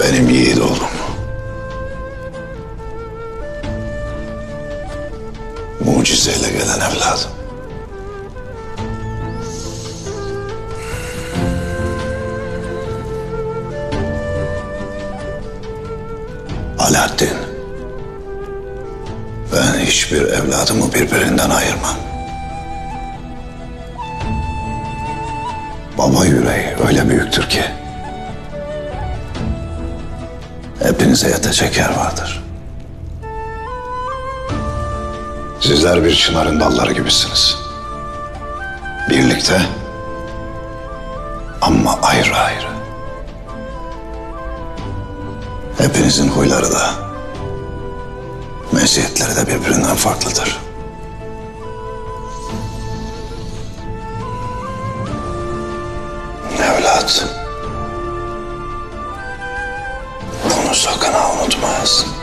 Benim yiğit oğlum. Mucizeyle gelen evladım. Alaaddin. Ben hiçbir evladımı birbirinden ayırmam. Baba yüreği öyle büyüktür ki hepinize yetecek yer vardır. Sizler bir çınarın dalları gibisiniz. Birlikte ama ayrı ayrı. Hepinizin huyları da, meziyetleri de birbirinden farklıdır. Evlat, bunu sakın ha unutmayasın.